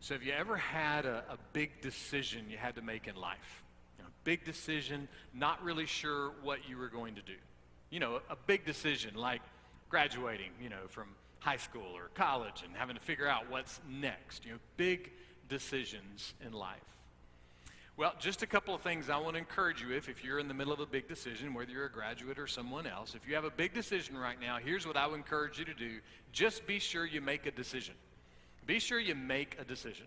So have you ever had a big decision you had to make in life? Big decision, not really sure what you were going to do. A big decision like graduating, from high school or college and having to figure out what's next. Big decisions in life. Well, just a couple of things I want to encourage you if you're in the middle of a big decision, whether you're a graduate or someone else. If you have a big decision right now, here's what I would encourage you to do. Just be sure you make a decision. Be sure you make a decision.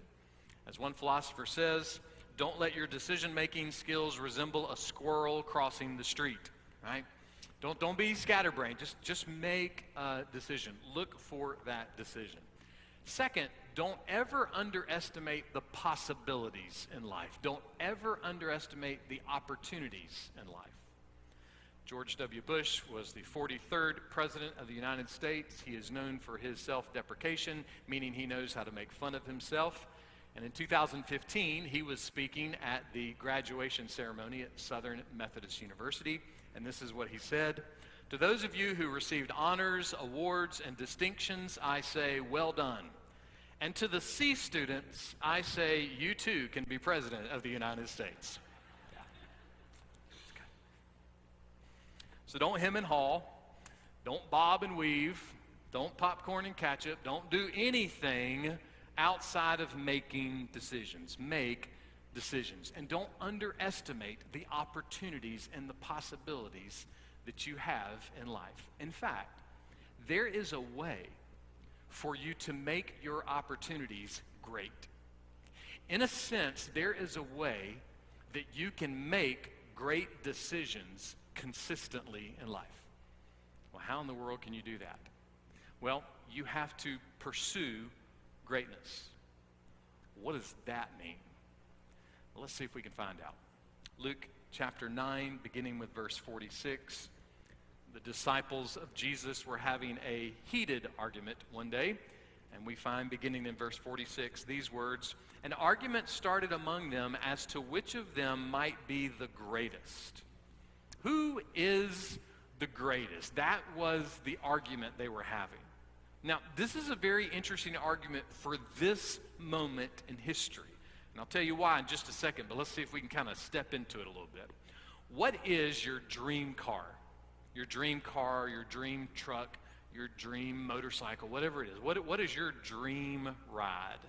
As one philosopher says, don't let your decision-making skills resemble a squirrel crossing the street, right? Don't be scatterbrained. Just make a decision. Look for that decision. Second, don't ever underestimate the possibilities in life. Don't ever underestimate the opportunities in life. George W. Bush was the 43rd President of the United States. He is known for his self-deprecation, meaning he knows how to make fun of himself. And in 2015, he was speaking at the graduation ceremony at Southern Methodist University, and this is what he said. To those of you who received honors, awards, and distinctions, I say, well done. And to the C students, I say, you too can be President of the United States. Yeah. So don't hem and haw, don't bob and weave, don't popcorn and ketchup, don't do anything outside of making decisions. Make decisions. And don't underestimate the opportunities and the possibilities that you have in life. In fact, there is a way for you to make your opportunities great. In a sense, there is a way that you can make great decisions consistently in life. Well, how in the world can you do that? Well, you have to pursue greatness. What does that mean? Well, let's see if we can find out. Luke chapter 9, beginning with verse 46. The disciples of Jesus were having a heated argument one day, and we find beginning in verse 46 these words, "An argument started among them as to which of them might be the greatest." Who is the greatest? That was the argument they were having. Now, this is a very interesting argument for this moment in history. And I'll tell you why in just a second, but let's see if we can kind of step into it a little bit. What is your dream car? Your dream car, your dream truck, your dream motorcycle, whatever it is. What is your dream ride?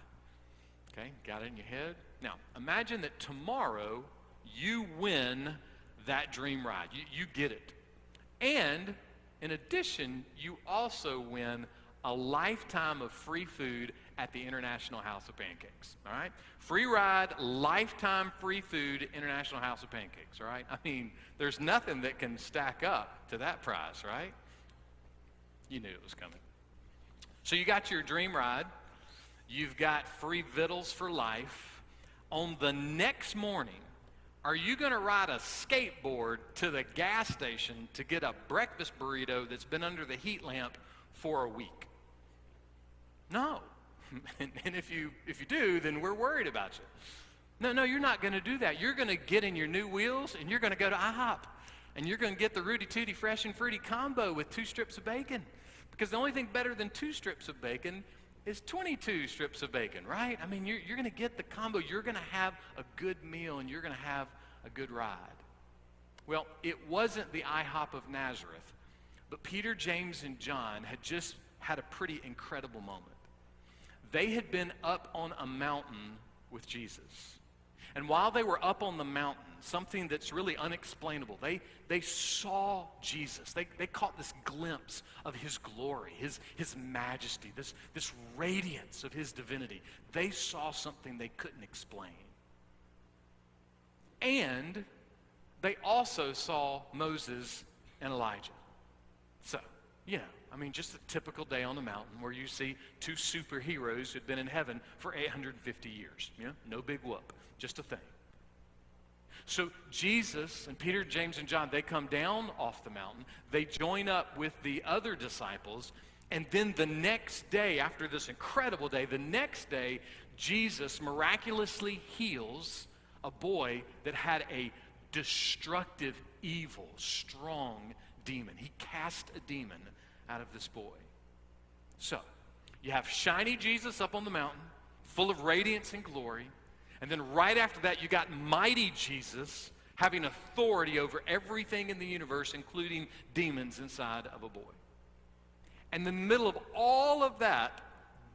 Okay, got it in your head? Now, imagine that tomorrow you win that dream ride. You get it. And in addition, you also win a lifetime of free food at the International House of Pancakes, all right? Free ride, lifetime free food, International House of Pancakes, all right? I mean, there's nothing that can stack up to that prize, right? You knew it was coming. So you got your dream ride. You've got free victuals for life. On the next morning, are you going to ride a skateboard to the gas station to get a breakfast burrito that's been under the heat lamp for a week? No. And if you do, then we're worried about you. No, you're not going to do that. You're going to get in your new wheels and you're going to go to IHOP and you're going to get the Rudy Tooty Fresh and Fruity combo with 2 strips of bacon. Because the only thing better than 2 strips of bacon is 22 strips of bacon, right? I mean, you're going to get the combo. You're going to have a good meal and you're going to have a good ride. Well, it wasn't the IHOP of Nazareth, but Peter, James, and John had just had a pretty incredible moment. They had been up on a mountain with Jesus. And while they were up on the mountain, something that's really unexplainable, they saw Jesus. They caught this glimpse of his glory, his majesty, this radiance of his divinity. They saw something they couldn't explain. And they also saw Moses and Elijah. So, just a typical day on the mountain where you see 2 superheroes who'd been in heaven for 850 years. No big whoop, just a thing. So Jesus and Peter, James, and John, they come down off the mountain. They join up with the other disciples. And then the next day, after this incredible day, the next day, Jesus miraculously heals a boy that had a destructive, evil, strong demon. He cast a demon out of this boy. So, you have shiny Jesus up on the mountain, full of radiance and glory. And then right after that, you got mighty Jesus having authority over everything in the universe, including demons inside of a boy. And in the middle of all of that,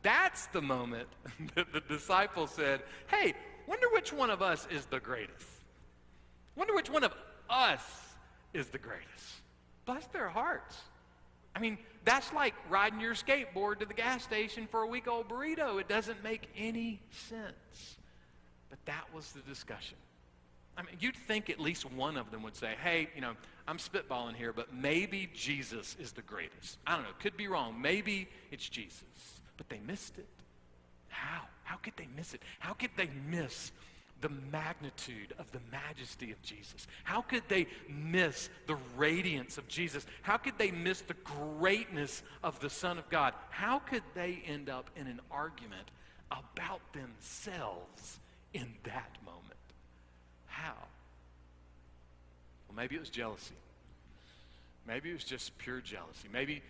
that's the moment that the disciples said, hey, wonder which one of us is the greatest. Wonder which one of us is the greatest. Bless their hearts. I mean, that's like riding your skateboard to the gas station for a week-old burrito. It doesn't make any sense. But that was the discussion. I mean, you'd think at least one of them would say, hey, I'm spitballing here, but maybe Jesus is the greatest. I don't know, could be wrong. Maybe it's Jesus. But they missed it. How? How could they miss it? How could they miss the magnitude of the majesty of Jesus? How could they miss the radiance of Jesus? How could they miss the greatness of the Son of God? How could they end up in an argument about themselves in that moment? How? Well, maybe it was jealousy. Maybe it was just pure jealousy. Maybe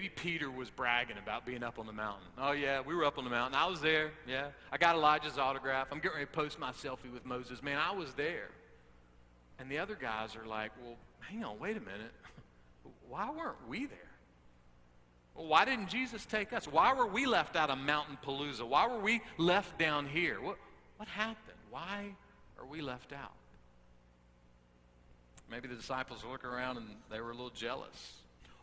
Peter was bragging about being up on the mountain. Oh yeah, we were up on the mountain. I was there, yeah. I got Elijah's autograph. I'm getting ready to post my selfie with Moses. Man, I was there. And the other guys are like, well, hang on, wait a minute. Why weren't we there? Well, why didn't Jesus take us? Why were we left out of Mountain Palooza? Why were we left down here? What happened? Why are we left out? Maybe the disciples were looking around and they were a little jealous.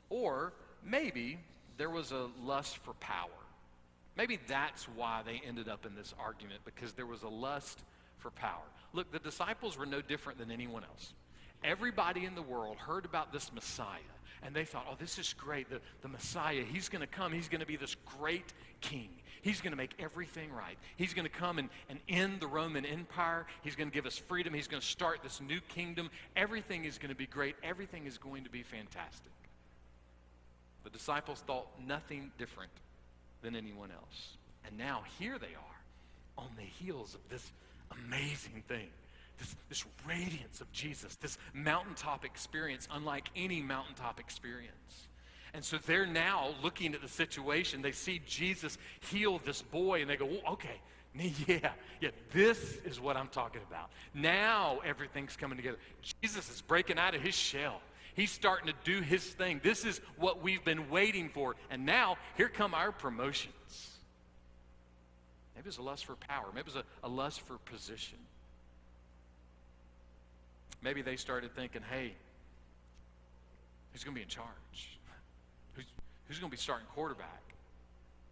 Or maybe there was a lust for power. Maybe that's why they ended up in this argument, because there was a lust for power. Look, the disciples were no different than anyone else. Everybody in the world heard about this Messiah, and they thought, oh, this is great. The Messiah, he's going to come. He's going to be this great king. He's going to make everything right. He's going to come and end the Roman Empire. He's going to give us freedom. He's going to start this new kingdom. Everything is going to be great. Everything is going to be fantastic. The disciples thought nothing different than anyone else. And now here they are on the heels of this amazing thing, this radiance of Jesus, this mountaintop experience unlike any mountaintop experience. And so they're now looking at the situation. They see Jesus heal this boy, and they go, well, okay, yeah, this is what I'm talking about. Now everything's coming together. Jesus is breaking out of his shell. He's starting to do his thing. This is what we've been waiting for. And now, here come our promotions. Maybe it was a lust for power. Maybe it was a lust for position. Maybe they started thinking, hey, who's going to be in charge? Who's going to be starting quarterback?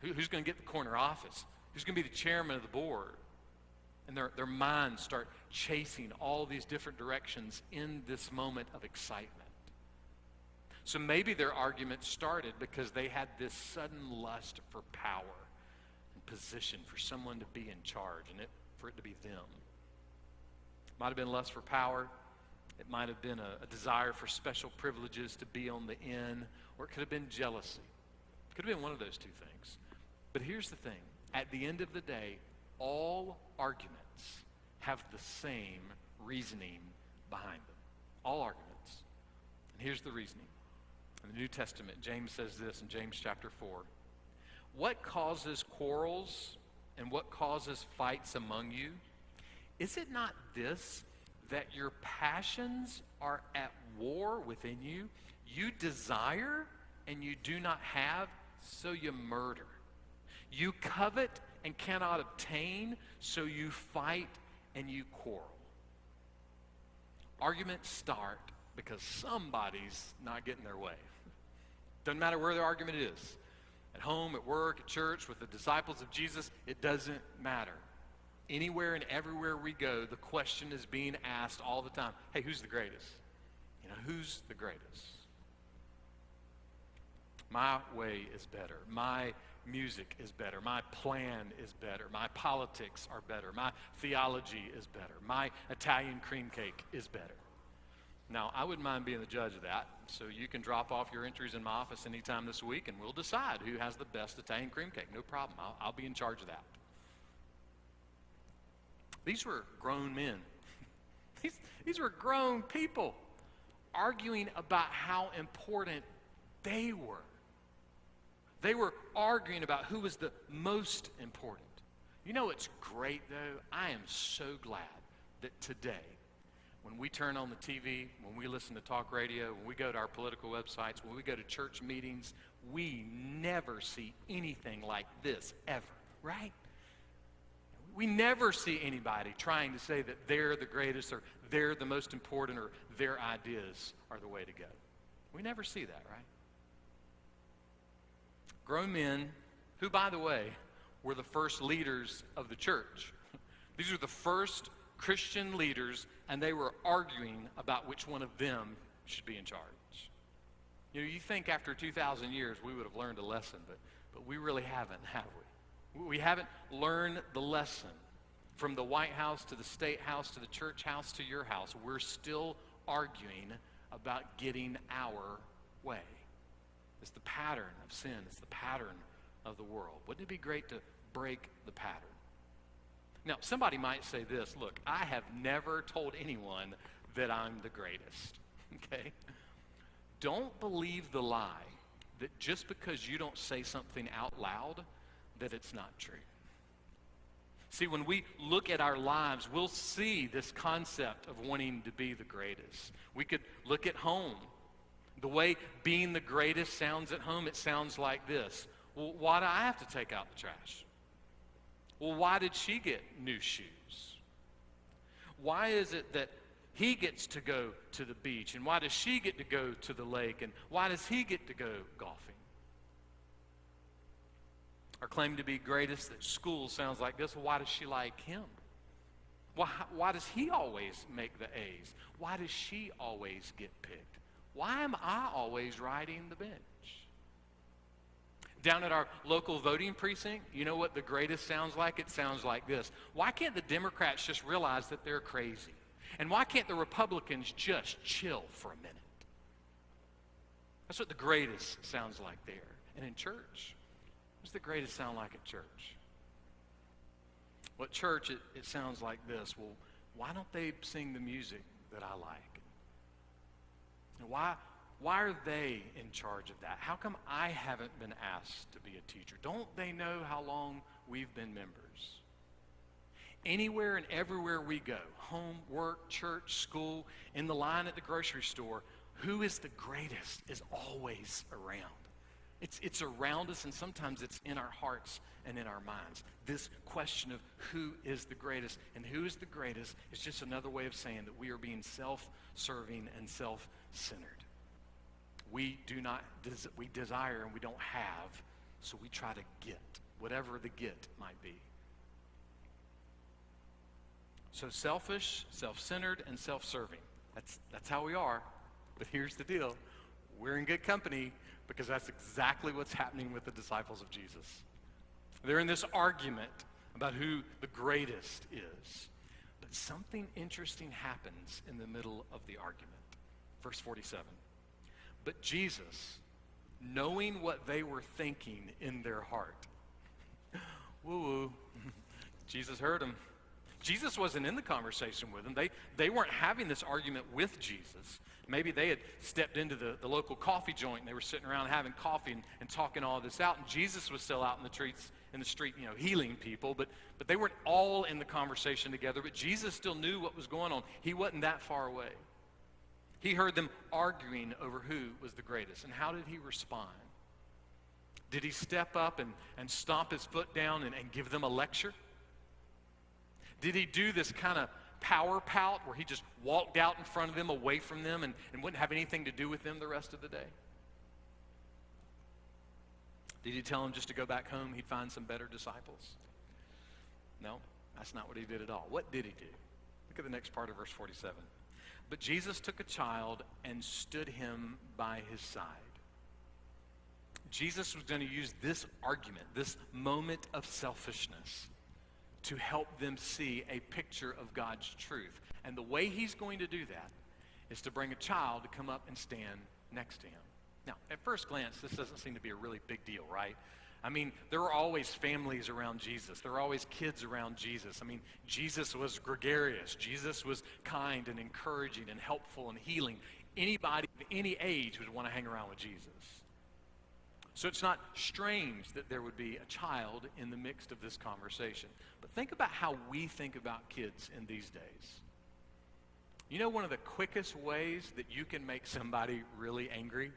Who's going to get the corner office? Who's going to be the chairman of the board? And their minds start chasing all these different directions in this moment of excitement. So maybe their argument started because they had this sudden lust for power and position, for someone to be in charge, and for it to be them. Might have been lust for power. It might have been a desire for special privileges to be on the in, or it could have been jealousy. It could have been one of those two things. But here's the thing. At the end of the day, all arguments have the same reasoning behind them. All arguments. And here's the reasoning. In the New Testament, James says this in James chapter 4. What causes quarrels and what causes fights among you? Is it not this, that your passions are at war within you? You desire and you do not have, so you murder. You covet and cannot obtain, so you fight and you quarrel. Arguments start because somebody's not getting their way. Doesn't matter where the argument is. At home, at work, at church, with the disciples of Jesus, it doesn't matter. Anywhere and everywhere we go, the question is being asked all the time. Hey, who's the greatest? Who's the greatest? My way is better. My music is better. My plan is better. My politics are better. My theology is better. My Italian cream cake is better. Now, I wouldn't mind being the judge of that, so you can drop off your entries in my office anytime this week, and we'll decide who has the best Italian cream cake. No problem. I'll be in charge of that. These were grown men. These were grown people arguing about how important they were. They were arguing about who was the most important. You know what's great, though? I am so glad that today, when we turn on the TV, when we listen to talk radio, when we go to our political websites, when we go to church meetings, we never see anything like this ever, right? We never see anybody trying to say that they're the greatest or they're the most important or their ideas are the way to go. We never see that, right? Grown men who, by the way, were the first leaders of the church. These are the first Christian leaders, and they were arguing about which one of them should be in charge. You know, you think after 2,000 years we would have learned a lesson, but we really haven't, have we? We haven't learned the lesson. From the White House to the State House to the church house to your house, we're still arguing about getting our way. It's the pattern of sin. It's the pattern of the world. Wouldn't it be great to break the pattern? Now, somebody might say this, look, I have never told anyone that I'm the greatest, okay? Don't believe the lie that just because you don't say something out loud, that it's not true. See, when we look at our lives, we'll see this concept of wanting to be the greatest. We could look at home. The way being the greatest sounds at home, it sounds like this. Well, why do I have to take out the trash? Well, why did she get new shoes? Why is it that he gets to go to the beach? And why does she get to go to the lake? And why does he get to go golfing? Our claim to be greatest at school sounds like this. Well, why does she like him? Why does he always make the A's? Why does she always get picked? Why am I always riding the bench? Down at our local voting precinct, you know what the greatest sounds like? It sounds like this. Why can't the Democrats just realize that they're crazy? And why can't the Republicans just chill for a minute? That's what the greatest sounds like there. And in church, what's the greatest sound like at church? Well, at church, it sounds like this. Well, why don't they sing the music that I like? And why are they in charge of that? How come I haven't been asked to be a teacher? Don't they know how long we've been members? Anywhere and everywhere we go, home, work, church, school, in the line at the grocery store, who is the greatest is always around. It's around us, and sometimes it's in our hearts and in our minds. This question of who is the greatest and who is the greatest is just another way of saying that we are being self-serving and self-centered. We desire and we don't have, so we try to get, whatever the get might be. So selfish, self-centered, and self-serving. That's how we are. But here's the deal. We're in good company because that's exactly what's happening with the disciples of Jesus. They're in this argument about who the greatest is. But something interesting happens in the middle of the argument. Verse 47. But Jesus, knowing what they were thinking in their heart, woo-woo, Jesus heard them. Jesus wasn't in the conversation with them. They weren't having this argument with Jesus. Maybe they had stepped into the local coffee joint and they were sitting around having coffee and talking all this out. And Jesus was still out in the street, healing people. But they weren't all in the conversation together. But Jesus still knew what was going on. He wasn't that far away. He heard them arguing over who was the greatest. And how did he respond? Did he step up and stomp his foot down and give them a lecture? Did he do this kind of power pout where he just walked out in front of them, away from them, and wouldn't have anything to do with them the rest of the day? Did he tell them just to go back home, he'd find some better disciples? No, that's not what he did at all. What did he do? Look at the next part of verse 47. But Jesus took a child and stood him by his side. Jesus was going to use this argument, this moment of selfishness, to help them see a picture of God's truth. And the way he's going to do that is to bring a child to come up and stand next to him. Now, at first glance, this doesn't seem to be a really big deal, right? I mean, there were always families around Jesus. There were always kids around Jesus. I mean, Jesus was gregarious. Jesus was kind and encouraging and helpful and healing. Anybody of any age would want to hang around with Jesus. So it's not strange that there would be a child in the midst of this conversation. But think about how we think about kids in these days. You know, one of the quickest ways that you can make somebody really angry?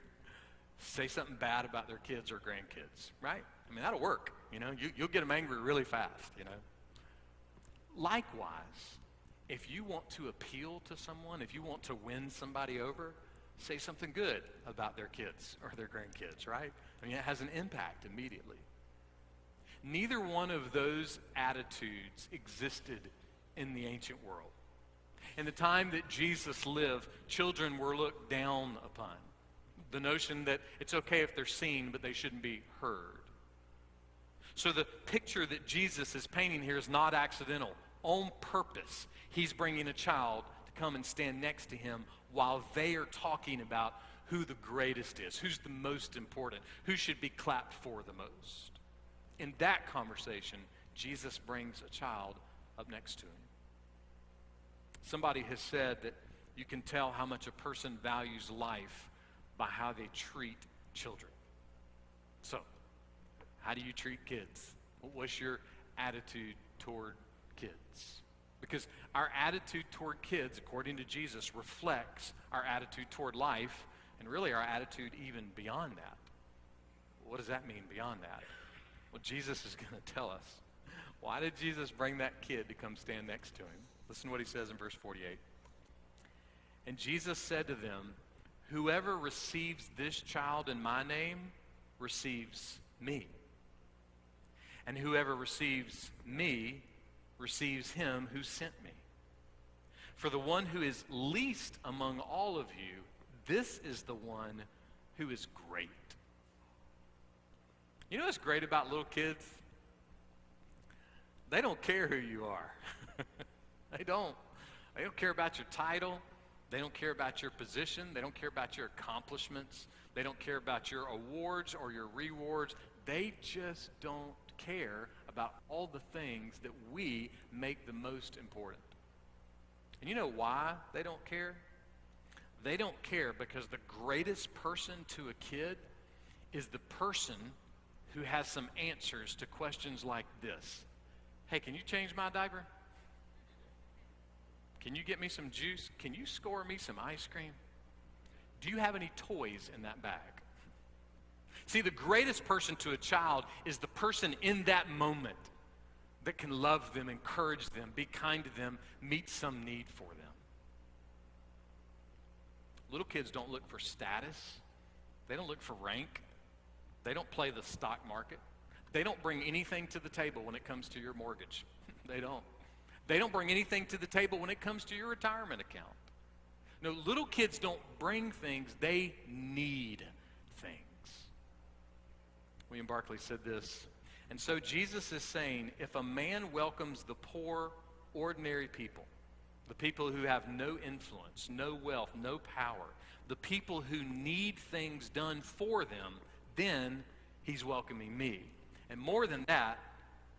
Say something bad about their kids or grandkids, right? I mean, that'll work. You know, you'll get them angry really fast, you know. Likewise, if you want to appeal to someone, if you want to win somebody over, say something good about their kids or their grandkids, right? I mean, it has an impact immediately. Neither one of those attitudes existed in the ancient world. In the time that Jesus lived, children were looked down upon. The notion that it's okay if they're seen, but they shouldn't be heard. So the picture that Jesus is painting here is not accidental. On purpose, he's bringing a child to come and stand next to him while they are talking about who the greatest is, who's the most important, who should be clapped for the most. In that conversation, Jesus brings a child up next to him. Somebody has said that you can tell how much a person values life by how they treat children. So, how do you treat kids? What's your attitude toward kids? Because our attitude toward kids, according to Jesus, reflects our attitude toward life, and really our attitude even beyond that. What does that mean, beyond that? Well, Jesus is going to tell us. Why did Jesus bring that kid to come stand next to him? Listen to what he says in verse 48. And Jesus said to them, whoever receives this child in my name receives me. And whoever receives me receives him who sent me. For the one who is least among all of you, this is the one who is great. You know what's great about little kids? They don't care who you are. They don't. They don't care about your title. They don't care about your position. They don't care about your accomplishments. They don't care about your awards or your rewards. They just don't care about all the things that we make the most important. And you know why they don't care? They don't care because the greatest person to a kid is the person who has some answers to questions like this. Hey, can you change my diaper? Can you get me some juice? Can you score me some ice cream? Do you have any toys in that bag? See, the greatest person to a child is the person in that moment that can love them, encourage them, be kind to them, meet some need for them. Little kids don't look for status. They don't look for rank. They don't play the stock market. They don't bring anything to the table when it comes to your mortgage. They don't. They don't bring anything to the table when it comes to your retirement account. No, little kids don't bring things, they need things. William Barclay said this, and so Jesus is saying, if a man welcomes the poor, ordinary people, the people who have no influence, no wealth, no power, the people who need things done for them, then he's welcoming me. And more than that,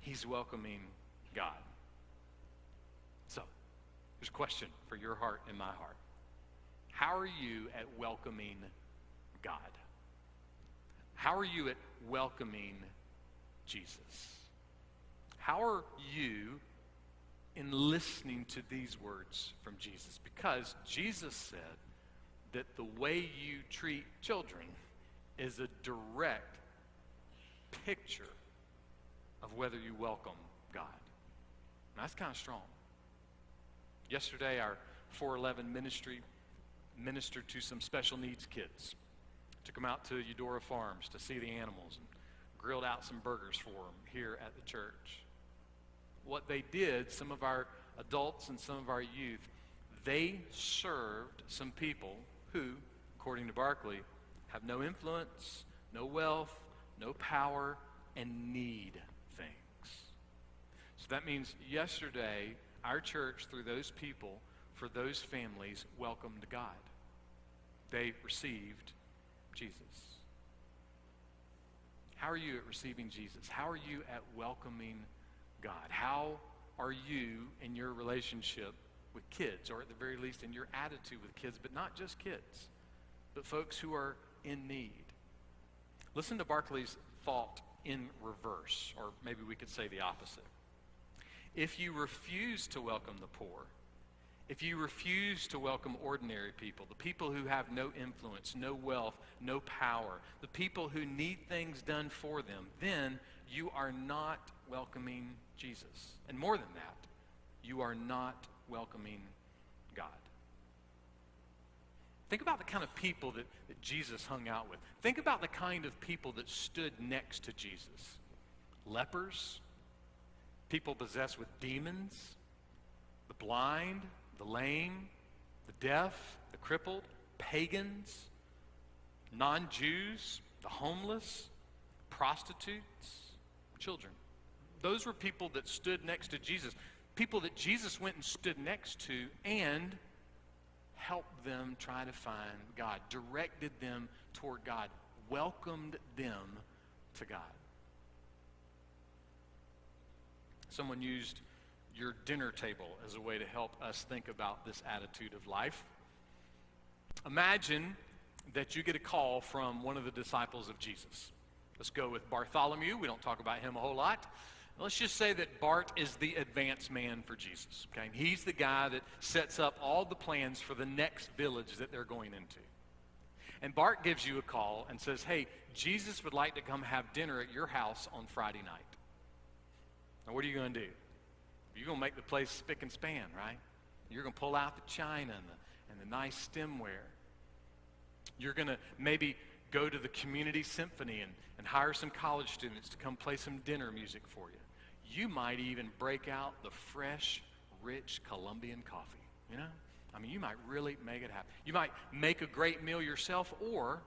he's welcoming God. So, here's a question for your heart and my heart. How are you at welcoming God? How are you at welcoming Jesus? How are you in listening to these words from Jesus? Because Jesus said that the way you treat children is a direct picture of whether you welcome God. And that's kind of strong. Yesterday, our 411 ministry ministered to some special needs kids. Took them out to Eudora Farms to see the animals and grilled out some burgers for them here at the church. What they did, some of our adults and some of our youth, they served some people who, according to Barclay, have no influence, no wealth, no power, and need things. So that means yesterday, our church, through those people, for those families, welcomed God. They received Jesus. How are you at receiving Jesus? How are you at welcoming God? How are you in your relationship with kids, or at the very least in your attitude with kids, but not just kids, but folks who are in need? Listen to Barclay's thought in reverse, or maybe we could say the opposite. If you refuse to welcome the poor, if you refuse to welcome ordinary people, the people who have no influence, no wealth, no power, the people who need things done for them, then you are not welcoming Jesus. And more than that, you are not welcoming God. Think about the kind of people that Jesus hung out with. Think about the kind of people that stood next to Jesus. Lepers, people possessed with demons, the blind, the lame, the deaf, the crippled, pagans, non-Jews, the homeless, prostitutes, children. Those were people that stood next to Jesus. People that Jesus went and stood next to and helped them try to find God, directed them toward God, welcomed them to God. Someone used your dinner table as a way to help us think about this attitude of life. Imagine that you get a call from one of the disciples of Jesus. Let's go with Bartholomew. We don't talk about him a whole lot. Let's just say that Bart is the advance man for Jesus. Okay? He's the guy that sets up all the plans for the next village that they're going into. And Bart gives you a call and says, hey, Jesus would like to come have dinner at your house on Friday night. Now, what are you going to do? You're going to make the place spick and span, right? You're going to pull out the china and the nice stemware. You're going to maybe go to the community symphony and hire some college students to come play some dinner music for you. You might even break out the fresh, rich Colombian coffee, you know? I mean, you might really make it happen. You might make a great meal yourself, or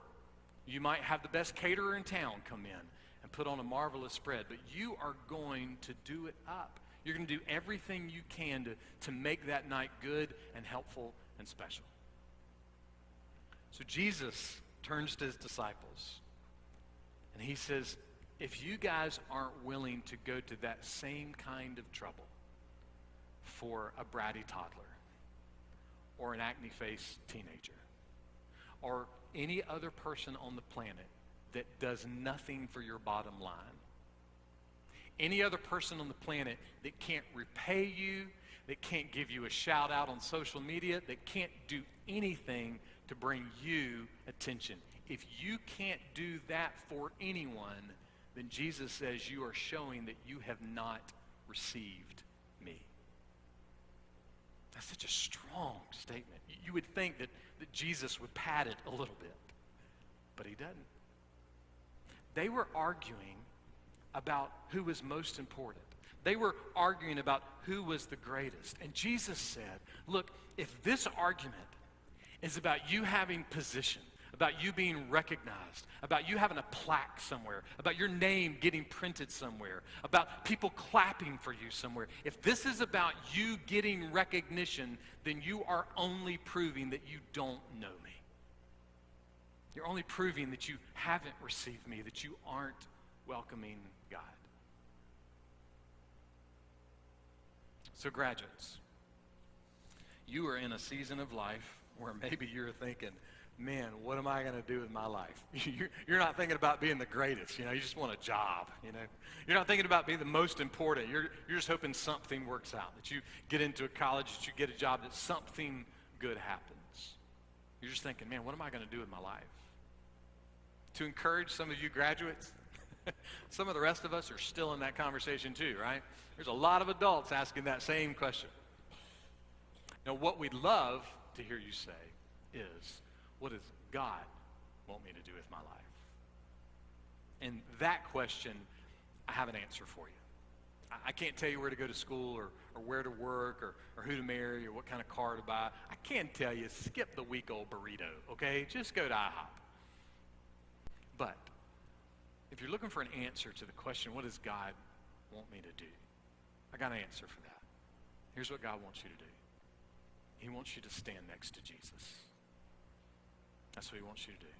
you might have the best caterer in town come in and put on a marvelous spread, but you are going to do it up. You're going to do everything you can to make that night good and helpful and special. So Jesus turns to his disciples and he says, if you guys aren't willing to go to that same kind of trouble for a bratty toddler or an acne-faced teenager or any other person on the planet that does nothing for your bottom line, any other person on the planet that can't repay you, that can't give you a shout out on social media, that can't do anything to bring you attention. If you can't do that for anyone, then Jesus says you are showing that you have not received me. That's such a strong statement. You would think that Jesus would pad it a little bit, but he doesn't. They were arguing about who was most important. They were arguing about who was the greatest. And Jesus said, look, if this argument is about you having position, about you being recognized, about you having a plaque somewhere, about your name getting printed somewhere, about people clapping for you somewhere, if this is about you getting recognition, then you are only proving that you don't know me. You're only proving that you haven't received me, that you aren't welcoming God. So graduates, you are in a season of life where maybe you're thinking, man, what am I going to do with my life? You're not thinking about being the greatest, you just want a job, You're not thinking about being the most important. You're just hoping something works out, that you get into a college, that you get a job, that something good happens. You're just thinking, man, what am I going to do with my life? To encourage some of you graduates, some of the rest of us are still in that conversation too, right? There's a lot of adults asking that same question. Now, what we'd love to hear you say is, what does God want me to do with my life? And that question, I have an answer for you. I can't tell you where to go to school or where to work or who to marry or what kind of car to buy. I can tell you, skip the week-old burrito, okay? Just go to IHOP. But if you're looking for an answer to the question, what does God want me to do? I got an answer for that. Here's what God wants you to do. He wants you to stand next to Jesus. That's what he wants you to do.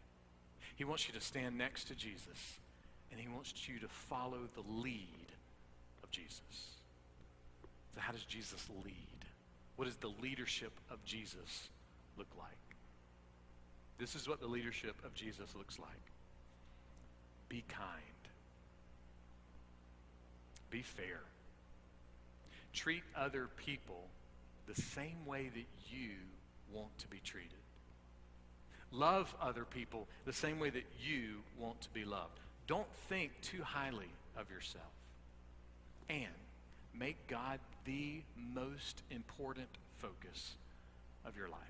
He wants you to stand next to Jesus, and he wants you to follow the lead of Jesus. So how does Jesus lead? What does the leadership of Jesus look like? This is what the leadership of Jesus looks like. Be kind. Be fair. Treat other people the same way that you want to be treated. Love other people the same way that you want to be loved. Don't think too highly of yourself. And make God the most important focus of your life.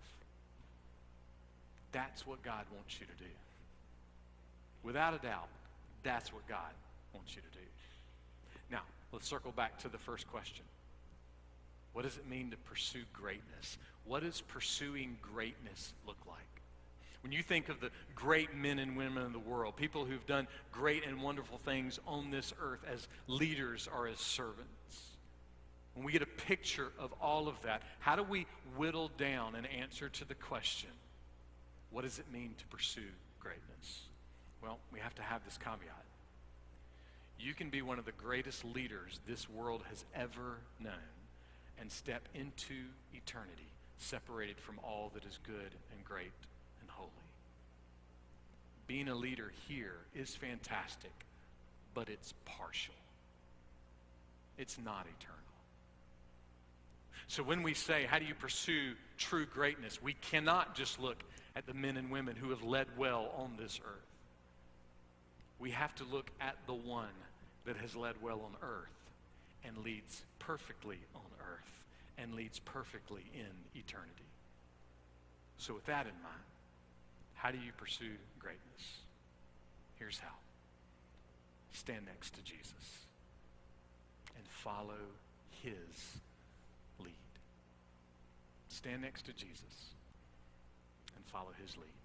That's what God wants you to do. Without a doubt, that's what God wants you to do. Now, let's circle back to the first question. What does it mean to pursue greatness? What does pursuing greatness look like? When you think of the great men and women of the world, people who've done great and wonderful things on this earth as leaders or as servants, when we get a picture of all of that, how do we whittle down an answer to the question, what does it mean to pursue greatness? Well, we have to have this caveat. You can be one of the greatest leaders this world has ever known and step into eternity separated from all that is good and great and holy. Being a leader here is fantastic, but it's partial. It's not eternal. So when we say, how do you pursue true greatness? We cannot just look at the men and women who have led well on this earth. We have to look at the one that has led well on earth and leads perfectly on earth and leads perfectly in eternity. So with that in mind, how do you pursue greatness? Here's how. Stand next to Jesus and follow his lead. Stand next to Jesus and follow his lead.